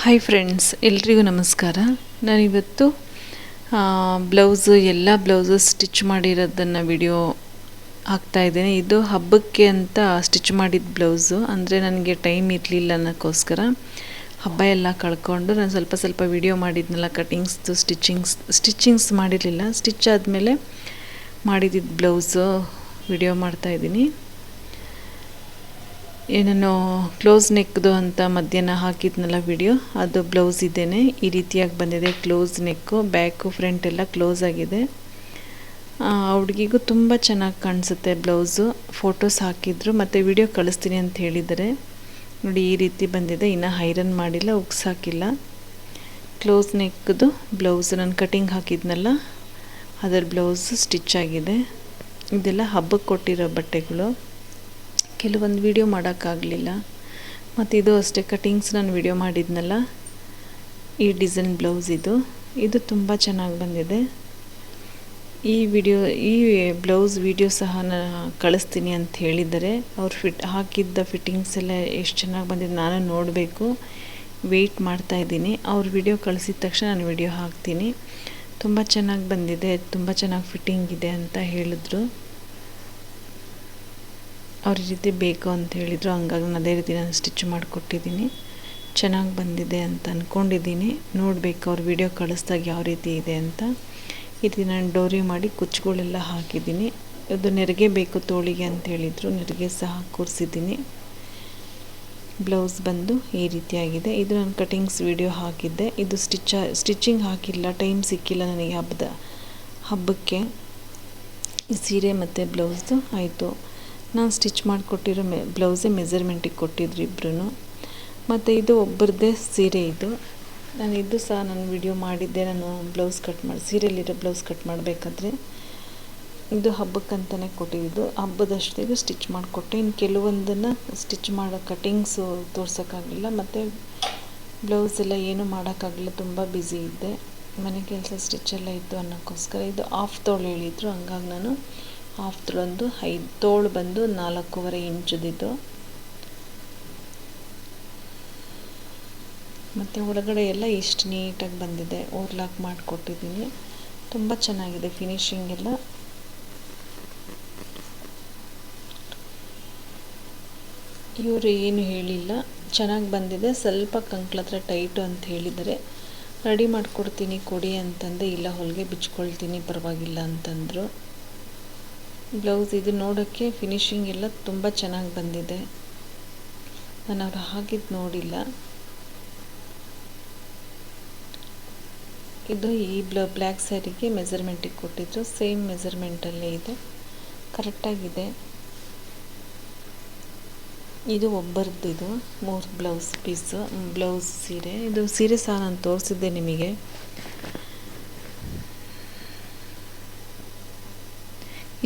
Hi friends, ಎಲ್ರಿಗೂ ನಮಸ್ಕಾರ. ನಾನಿವತ್ತು ಎಲ್ಲ ಬ್ಲೌಸು ಸ್ಟಿಚ್ ಮಾಡಿರೋದನ್ನು ವಿಡಿಯೋ ಹಾಕ್ತಾಯಿದ್ದೇನೆ. ಇದು ಹಬ್ಬಕ್ಕೆ ಅಂತ ಸ್ಟಿಚ್ ಮಾಡಿದ ಬ್ಲೌಸು. ಅಂದರೆ ನನಗೆ ಟೈಮ್ ಇರಲಿಲ್ಲ ಅನ್ನೋಕ್ಕೋಸ್ಕರ ಹಬ್ಬ ಎಲ್ಲ ಕಳ್ಕೊಂಡು ನಾನು ಸ್ವಲ್ಪ ವಿಡಿಯೋ ಮಾಡಿದ್ನಲ್ಲ, ಕಟಿಂಗ್ಸ್ದು ಸ್ಟಿಚಿಂಗ್ಸ್ ಮಾಡಿರಲಿಲ್ಲ. ಸ್ಟಿಚ್ ಆದಮೇಲೆ ಮಾಡಿದ್ದಿದ್ದು ಬ್ಲೌಸು ವಿಡಿಯೋ ಮಾಡ್ತಾಯಿದ್ದೀನಿ. ಏನೋ ಕ್ಲೋಸ್ ನೆಕ್ದು ಅಂತ ಮಧ್ಯಾಹ್ನ ಹಾಕಿದ್ನಲ್ಲ ವಿಡಿಯೋ, ಅದು ಬ್ಲೌಸ್ ಇದ್ದೇನೆ. ಈ ರೀತಿಯಾಗಿ ಬಂದಿದೆ ಕ್ಲೋಸ್ ನೆಕ್ಕು, ಬ್ಯಾಕು ಫ್ರಂಟ್ ಎಲ್ಲ ಕ್ಲೋಸ್ ಆಗಿದೆ. ಹುಡುಗಿಗೂ ತುಂಬ ಚೆನ್ನಾಗಿ ಕಾಣಿಸುತ್ತೆ ಬ್ಲೌಸು. ಫೋಟೋಸ್ ಹಾಕಿದ್ರು ಮತ್ತು ವಿಡಿಯೋ ಕಳಿಸ್ತೀನಿ ಅಂತ ಹೇಳಿದ್ದಾರೆ. ನೋಡಿ, ಈ ರೀತಿ ಬಂದಿದೆ. ಇನ್ನೂ ಐರನ್ ಮಾಡಿಲ್ಲ, ಉಕ್ಸ್ ಹಾಕಿಲ್ಲ. ಕ್ಲೋಸ್ ನೆಕ್ದು ಬ್ಲೌಸು ನಾನು ಕಟಿಂಗ್ ಹಾಕಿದ್ನಲ್ಲ, ಅದರ ಬ್ಲೌಸು ಸ್ಟಿಚ್ ಆಗಿದೆ. ಇದೆಲ್ಲ ಹಬ್ಬಕ್ಕೆ ಕೊಟ್ಟಿರೋ ಬಟ್ಟೆಗಳು. ಕೆಲವೊಂದು ವಿಡಿಯೋ ಮಾಡೋಕ್ಕಾಗಲಿಲ್ಲ. ಮತ್ತು ಇದು ಅಷ್ಟೇ, ಕಟಿಂಗ್ಸ್ ನಾನು ವಿಡಿಯೋ ಮಾಡಿದ್ನಲ್ಲ, ಈ ಡಿಸೈನ್ ಬ್ಲೌಸ್ ಇದು ತುಂಬ ಚೆನ್ನಾಗಿ ಬಂದಿದೆ. ಈ ಬ್ಲೌಸ್ ವಿಡಿಯೋ ಸಹ ನಾನು ಕಳಿಸ್ತೀನಿ ಅಂತ ಹೇಳಿದ್ದಾರೆ. ಅವ್ರು ಹಾಕಿದ್ದ ಫಿಟ್ಟಿಂಗ್ಸ್ ಎಲ್ಲ ಎಷ್ಟು ಚೆನ್ನಾಗಿ ಬಂದಿದೆ ನಾನು ನೋಡಬೇಕು, ವೆಯ್ಟ್ ಮಾಡ್ತಾಯಿದ್ದೀನಿ. ಅವ್ರು ವಿಡಿಯೋ ಕಳಿಸಿದ ತಕ್ಷಣ ನಾನು ವಿಡಿಯೋ ಹಾಕ್ತೀನಿ. ತುಂಬ ಚೆನ್ನಾಗಿ ಬಂದಿದೆ, ತುಂಬ ಚೆನ್ನಾಗಿ ಫಿಟ್ಟಿಂಗ್ ಇದೆ ಅಂತ ಹೇಳಿದ್ರು. ಅವ್ರ ರೀತಿ ಬೇಕು ಅಂತ ಹೇಳಿದರು. ಹಂಗಾಗಿ ನಾನು ಅದೇ ರೀತಿ ನಾನು ಸ್ಟಿಚ್ ಮಾಡಿಕೊಟ್ಟಿದ್ದೀನಿ. ಚೆನ್ನಾಗಿ ಬಂದಿದೆ ಅಂತ ಅಂದ್ಕೊಂಡಿದ್ದೀನಿ. ನೋಡಬೇಕು ಅವ್ರ ವಿಡಿಯೋ ಕಳಿಸ್ದಾಗ ಯಾವ ರೀತಿ ಇದೆ ಅಂತ. ಇದು ನಾನು ಡೋರಿ ಮಾಡಿ ಕುಚ್ಚುಗಳೆಲ್ಲ ಹಾಕಿದ್ದೀನಿ. ಇದು ನೆರಿಗೆ ಬೇಕು ತೋಳಿಗೆ ಅಂತ ಹೇಳಿದರು. ನೆರಿಗೆ ಸಹ ಕೂರಿಸಿದ್ದೀನಿ. ಬ್ಲೌಸ್ ಬಂದು ಈ ರೀತಿಯಾಗಿದೆ. ಇದು ನಾನು ಕಟಿಂಗ್ಸ್ ವಿಡಿಯೋ ಹಾಕಿದ್ದೆ. ಇದು ಸ್ಟಿಚಿಂಗ್ ಹಾಕಿಲ್ಲ, ಟೈಮ್ ಸಿಕ್ಕಿಲ್ಲ ನನಗೆ ಹಬ್ಬಕ್ಕೆ. ಈ ಸೀರೆ ಮತ್ತು ಬ್ಲೌಸ್ದು ಆಯಿತು. ನಾನು ಸ್ಟಿಚ್ ಮಾಡಿಕೊಟ್ಟಿರೋ ಬ್ಲೌಸೇ ಮೆಜರ್ಮೆಂಟಿಗೆ ಕೊಟ್ಟಿದ್ರು ಇಬ್ಬರೂ. ಮತ್ತು ಇದು ಒಬ್ಬರದ್ದೇ ಸೀರೆ. ಇದು ಸಹ ನಾನು ವಿಡಿಯೋ ಮಾಡಿದ್ದೆ. ನಾನು ಬ್ಲೌಸ್ ಕಟ್ ಮಾಡಿ, ಸೀರೆಯಲ್ಲಿರೋ ಬ್ಲೌಸ್ ಕಟ್ ಮಾಡಬೇಕಾದ್ರೆ ಇದು ಹಬ್ಬಕ್ಕಂತಲೇ ಕೊಟ್ಟಿದ್ದು. ಹಬ್ಬದಷ್ಟು ಇದು ಸ್ಟಿಚ್ ಮಾಡಿಕೊಟ್ಟೆ. ಇನ್ನು ಕೆಲವೊಂದನ್ನು ಸ್ಟಿಚ್ ಮಾಡೋ ಕಟಿಂಗ್ಸು ತೋರ್ಸೋಕ್ಕಾಗಲಿಲ್ಲ. ಮತ್ತು ಬ್ಲೌಸ್ ಎಲ್ಲ ಏನೂ ಮಾಡೋಕ್ಕಾಗಲಿಲ್ಲ, ತುಂಬ ಬ್ಯುಸಿ ಇದ್ದೆ. ಮನೆ ಕೆಲಸ ಸ್ಟಿಚ್ಚೆಲ್ಲ ಇತ್ತು ಅನ್ನೋಕ್ಕೋಸ್ಕರ. ಇದು ಹಾಫ್ ತೋಳು ಹೇಳಿದರು. ಹಂಗಾಗಿ ನಾನು ಹಾಫ್ ತೋಳೊಂದು 5 ತೋಳು ಬಂದು 4.25 ಇಂಚದಿದ್ದು. ಮತ್ತು ಒಳಗಡೆ ಎಲ್ಲ ಇಷ್ಟು ನೀಟಾಗಿ ಬಂದಿದೆ. ಓವರ್ಲಾಕ್ ಮಾಡಿಕೊಟ್ಟಿದ್ದೀನಿ. ತುಂಬ ಚೆನ್ನಾಗಿದೆ ಫಿನಿಶಿಂಗ್ ಎಲ್ಲ. ಇವರು ಏನು ಹೇಳಿಲ್ಲ, ಚೆನ್ನಾಗಿ ಬಂದಿದೆ. ಸ್ವಲ್ಪ ಕಂಕ್ಳ ಹತ್ರ ಟೈಟು ಅಂತ ಹೇಳಿದ್ದಾರೆ. ರೆಡಿ ಮಾಡಿಕೊಡ್ತೀನಿ ಕೊಡಿ ಅಂತಂದೆ. ಇಲ್ಲ, ಹೊಲಿಗೆ ಬಿಚ್ಕೊಳ್ತೀನಿ ಪರವಾಗಿಲ್ಲ ಅಂತಂದರು. ಬ್ಲೌಸ್ ಇದು ನೋಡೋಕ್ಕೆ ಫಿನಿಶಿಂಗ್ ಎಲ್ಲ ತುಂಬ ಚೆನ್ನಾಗಿ ಬಂದಿದೆ. ನಾನು ಅವ್ರು ಹಾಕಿದ್ದು ನೋಡಿಲ್ಲ. ಇದು ಈ ಬ್ಲ್ಯಾಕ್ ಸ್ಯಾರಿಗೆ ಮೆಜರ್ಮೆಂಟಿಗೆ ಕೊಟ್ಟಿದ್ರು. ಸೇಮ್ ಮೆಜರ್ಮೆಂಟಲ್ಲೇ ಇದೆ, ಕರೆಕ್ಟಾಗಿದೆ. ಇದು ಒಬ್ಬರದ್ದು. ಇದು 3 ಬ್ಲೌಸ್ ಪೀಸು, ಬ್ಲೌಸ್ ಸೀರೆ. ಇದು ಸೀರೆ ಸಹ ನಾನು ತೋರಿಸಿದ್ದೆ ನಿಮಗೆ.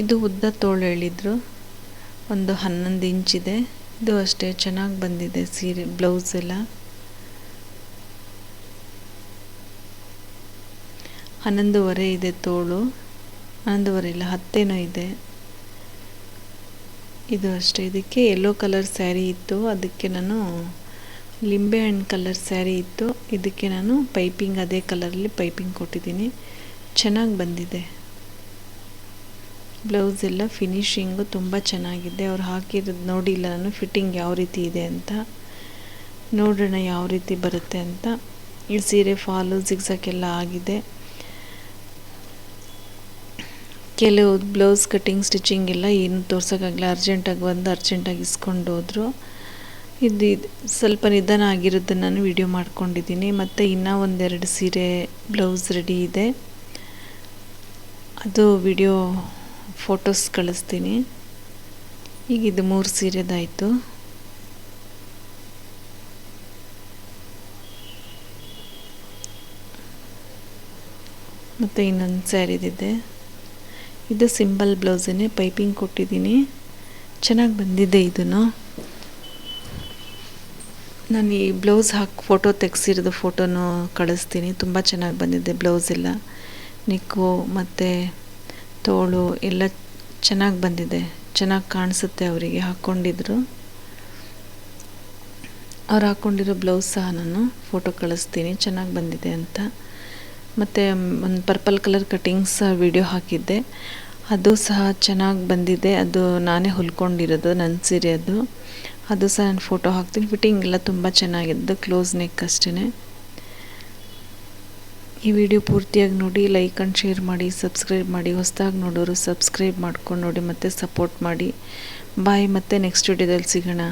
ಇದು ಉದ್ದ ತೋಳು ಹೇಳಿದರು. ಒಂದು 11 ಇಂಚಿದೆ. ಇದು ಅಷ್ಟೇ ಚೆನ್ನಾಗಿ ಬಂದಿದೆ ಸೀರೆ ಬ್ಲೌಸ್ ಎಲ್ಲ. 11.5 ಇದೆ ತೋಳು. 11.5 ಇಲ್ಲ, 10 ಇದೆ. ಇದು ಅಷ್ಟೇ. ಇದಕ್ಕೆ ಯೆಲ್ಲೋ ಕಲರ್ ಸ್ಯಾರಿ ಇತ್ತು, ಅದಕ್ಕೆ ನಾನು ಲಿಂಬೆ ಹಣ್ಣು ಕಲರ್ ಸ್ಯಾರಿ ಇತ್ತು, ಇದಕ್ಕೆ ನಾನು ಪೈಪಿಂಗ್ ಅದೇ ಕಲರಲ್ಲಿ ಪೈಪಿಂಗ್ ಕೊಟ್ಟಿದ್ದೀನಿ. ಚೆನ್ನಾಗಿ ಬಂದಿದೆ ಬ್ಲೌಸ್ ಎಲ್ಲ. ಫಿನಿಶಿಂಗು ತುಂಬ ಚೆನ್ನಾಗಿದೆ. ಅವ್ರು ಹಾಕಿರೋದು ನೋಡಿಲ್ಲ ನಾನು, ಫಿಟ್ಟಿಂಗ್ ಯಾವ ರೀತಿ ಇದೆ ಅಂತ. ನೋಡೋಣ ಯಾವ ರೀತಿ ಬರುತ್ತೆ ಅಂತ. ಈ ಸೀರೆ ಫಾಲು ಜಿಗ್ಸಾಕೆಲ್ಲ ಆಗಿದೆ. ಕೆಲವು ಬ್ಲೌಸ್ ಕಟ್ಟಿಂಗ್ ಸ್ಟಿಚಿಂಗ್ ಎಲ್ಲ ಏನು ತೋರ್ಸೋಕ್ಕಾಗಲ್ಲ. ಅರ್ಜೆಂಟಾಗಿ ಇಸ್ಕೊಂಡು ಹೋದರು. ಇದು ಸ್ವಲ್ಪ ನಿಧಾನ ಆಗಿರೋದನ್ನು ನಾನು ವಿಡಿಯೋ ಮಾಡ್ಕೊಂಡಿದ್ದೀನಿ. ಮತ್ತು ಇನ್ನೂ 1-2 ಸೀರೆ ಬ್ಲೌಸ್ ರೆಡಿ ಇದೆ. ಅದು ವಿಡಿಯೋ ಫೋಟೋಸ್ ಕಳಿಸ್ತೀನಿ. ಈಗ ಇದು 3 ಸೀರೆದಾಯಿತು. ಮತ್ತು ಇನ್ನೊಂದು ಸ್ಯಾರಿದಿದೆ. ಇದು ಸಿಂಪಲ್ ಬ್ಲೌಸನ್ನೇ ಪೈಪಿಂಗ್ ಕೊಟ್ಟಿದ್ದೀನಿ. ಚೆನ್ನಾಗಿ ಬಂದಿದೆ. ಇದನ್ನು ನಾನು ಈ ಬ್ಲೌಸ್ ಫೋಟೋ ತೆಗೆಸಿರೋದು ಫೋಟೋನು ಕಳಿಸ್ತೀನಿ. ತುಂಬ ಚೆನ್ನಾಗಿ ಬಂದಿದೆ ಬ್ಲೌಸ್ ಎಲ್ಲ. ನೆಕ್ಕು ಮತ್ತು ತೋಳು ಎಲ್ಲ ಚೆನ್ನಾಗಿ ಬಂದಿದೆ. ಚೆನ್ನಾಗಿ ಕಾಣಿಸುತ್ತೆ ಅವರಿಗೆ ಹಾಕ್ಕೊಂಡಿದ್ರು. ಅವ್ರು ಹಾಕ್ಕೊಂಡಿರೋ ಬ್ಲೌಸ್ ಸಹ ನಾನು ಫೋಟೋ ಕಳಿಸ್ತೀನಿ ಚೆನ್ನಾಗಿ ಬಂದಿದೆ ಅಂತ. ಮತ್ತು ಒಂದು ಪರ್ಪಲ್ ಕಲರ್ ಕಟ್ಟಿಂಗ್ಸ್ ವಿಡಿಯೋ ಹಾಕಿದ್ದೆ, ಅದು ಸಹ ಚೆನ್ನಾಗಿ ಬಂದಿದೆ. ಅದು ನಾನೇ ಹೊಲ್ಕೊಂಡಿರೋದು, ನನ್ನ ಸೀರೆ ಅದು ಸಹ ನಾನು ಫೋಟೋ ಹಾಕ್ತೀನಿ. ಫಿಟ್ಟಿಂಗ್ ಎಲ್ಲ ತುಂಬ ಚೆನ್ನಾಗಿದ್ದು, ಕ್ಲೋಸ್ ನೆಕ್ ಅಷ್ಟೇ. ಈ ವಿಡಿಯೋ ಪೂರ್ತಿಯಾಗಿ ನೋಡಿ, ಲೈಕ್ ಆ್ಯಂಡ್ ಶೇರ್ ಮಾಡಿ, ಸಬ್ಸ್ಕ್ರೈಬ್ ಮಾಡಿ. ಹೊಸದಾಗಿ ನೋಡೋರು ಸಬ್ಸ್ಕ್ರೈಬ್ ಮಾಡ್ಕೊಂಡು ನೋಡಿ ಮತ್ತು ಸಪೋರ್ಟ್ ಮಾಡಿ. ಬಾಯ್, ಮತ್ತೆ ನೆಕ್ಸ್ಟ್ ವಿಡಿಯೋದಲ್ಲಿ ಸಿಗೋಣ.